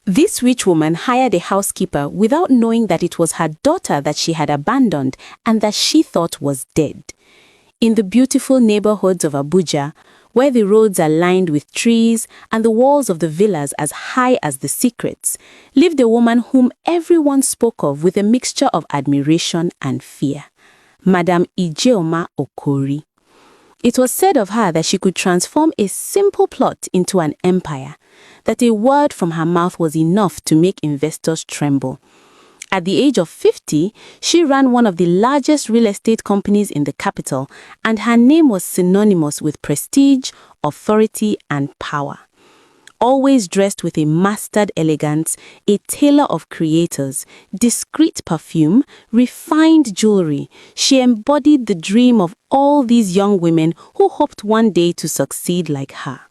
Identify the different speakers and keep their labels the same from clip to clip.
Speaker 1: This rich woman hired a housekeeper without knowing that it was her daughter that she had abandoned and that she thought was dead. In the beautiful neighborhoods of Abuja, where the roads are lined with trees and the walls of the villas as high as the secrets, lived a woman whom everyone spoke of with a mixture of admiration and fear, Madam Ijeoma Okori. It was said of her that she could transform a simple plot into an empire, that a word from her mouth was enough to make investors tremble. At the age of 50, she ran one of the largest real estate companies in the capital, and her name was synonymous with prestige, authority, and power. Always dressed with a mastered elegance, a tailor of creators, discreet perfume, refined jewelry, she embodied the dream of all these young women who hoped one day to succeed like her.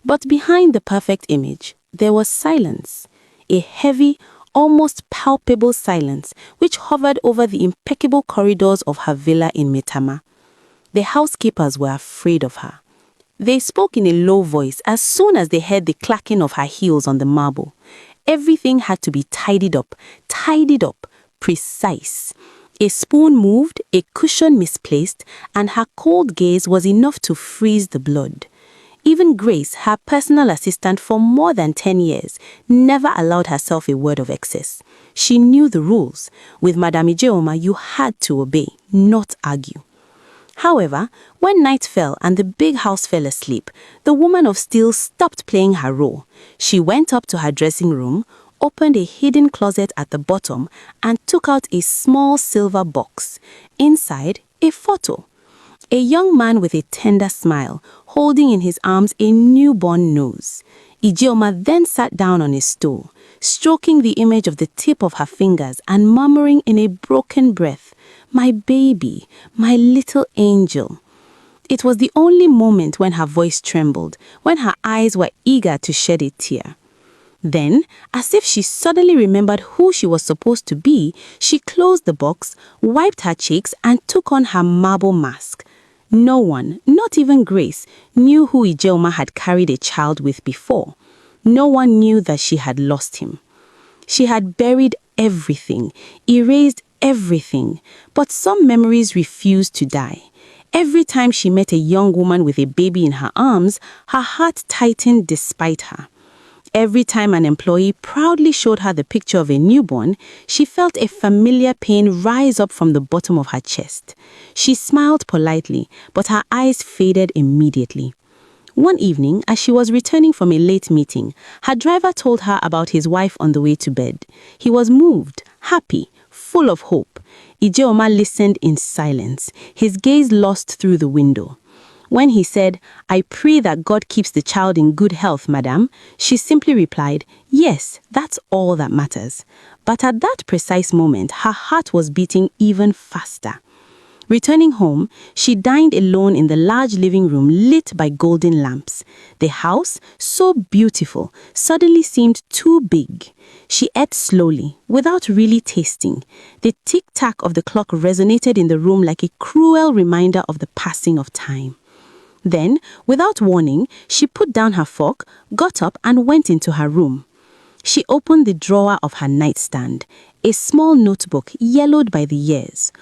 Speaker 1: But behind the perfect image, there was silence, a heavy, almost palpable silence which hovered over the impeccable corridors of her villa in Maitama. The housekeepers were afraid of her. They spoke in a low voice as soon as they heard the clacking of her heels on the marble. Everything had to be tidied up, precise. A spoon moved, a cushion misplaced, and her cold gaze was enough to freeze the blood. Even Grace, her personal assistant for more than 10 years, never allowed herself a word of excess. She knew the rules. With Madam Ijeoma, you had to obey, not argue. However, when night fell and the big house fell asleep, the woman of steel stopped playing her role. She went up to her dressing room, opened a hidden closet at the bottom, and took out a small silver box. Inside, a photo. A young man with a tender smile, holding in his arms a newborn nose. Ijeoma then sat down on a stool, stroking the image of the tip of her fingers and murmuring in a broken breath, "My baby, my little angel." It was the only moment when her voice trembled, when her eyes were eager to shed a tear. Then, as if she suddenly remembered who she was supposed to be, she closed the box, wiped her cheeks, and took on her marble mask. No one, not even Grace, knew who Ijeoma had carried a child with before. No one knew that she had lost him. She had buried everything, erased everything, but some memories refused to die. Every time she met a young woman with a baby in her arms, her heart tightened despite her. Every time an employee proudly showed her the picture of a newborn, she felt a familiar pain rise up from the bottom of her chest. She smiled politely, but her eyes faded immediately. One evening, as she was returning from a late meeting, her driver told her about his wife on the way to bed. He was moved, happy, full of hope. Ijeoma listened in silence, his gaze lost through the window. When he said, "I pray that God keeps the child in good health, madam," she simply replied, "Yes, that's all that matters." But at that precise moment, her heart was beating even faster. Returning home, she dined alone in the large living room lit by golden lamps. The house, so beautiful, suddenly seemed too big. She ate slowly, without really tasting. The tick-tack of the clock resonated in the room like a cruel reminder of the passing of time. Then, without warning, she put down her fork, got up and went into her room. She opened the drawer of her nightstand, a small notebook yellowed by the years.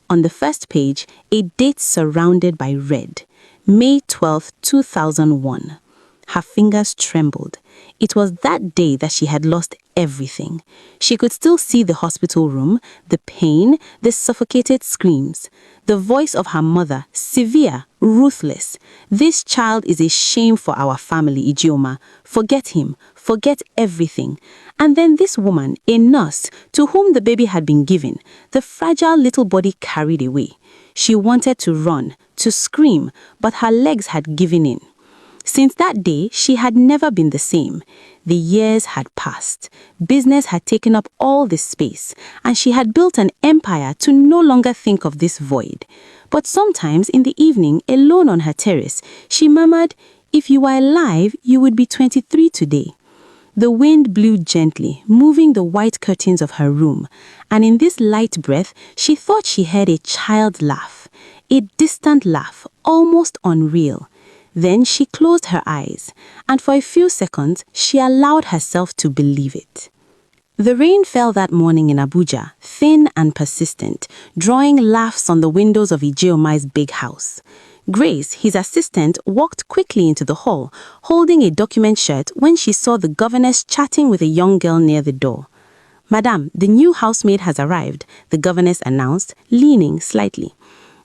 Speaker 1: On the first page, a date surrounded by red, May 12, 2001. Her fingers trembled. It was that day that she had lost everything. She could still see the hospital room, the pain, the suffocated screams. The voice of her mother, severe, ruthless. "This child is a shame for our family, Ijeoma. Forget him. Forget everything." And then this woman, a nurse, to whom the baby had been given, the fragile little body carried away. She wanted to run, to scream, but her legs had given in. Since that day, she had never been the same. The years had passed. Business had taken up all this space, and she had built an empire to no longer think of this void. But sometimes in the evening, alone on her terrace, she murmured, "If you were alive, you would be 23 today." The wind blew gently, moving the white curtains of her room, and in this light breath, she thought she heard a child laugh, a distant laugh, almost unreal. Then she closed her eyes, and for a few seconds, she allowed herself to believe it. The rain fell that morning in Abuja, thin and persistent, drawing laughs on the windows of Ijeoma's big house. Grace, his assistant, walked quickly into the hall, holding a document shirt when she saw the governess chatting with a young girl near the door. "Madam, the new housemaid has arrived," the governess announced, leaning slightly.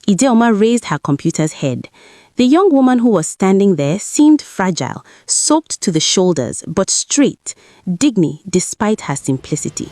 Speaker 1: Ijeoma raised her computer's head. The young woman who was standing there seemed fragile, soaked to the shoulders, but straight, digny despite her simplicity.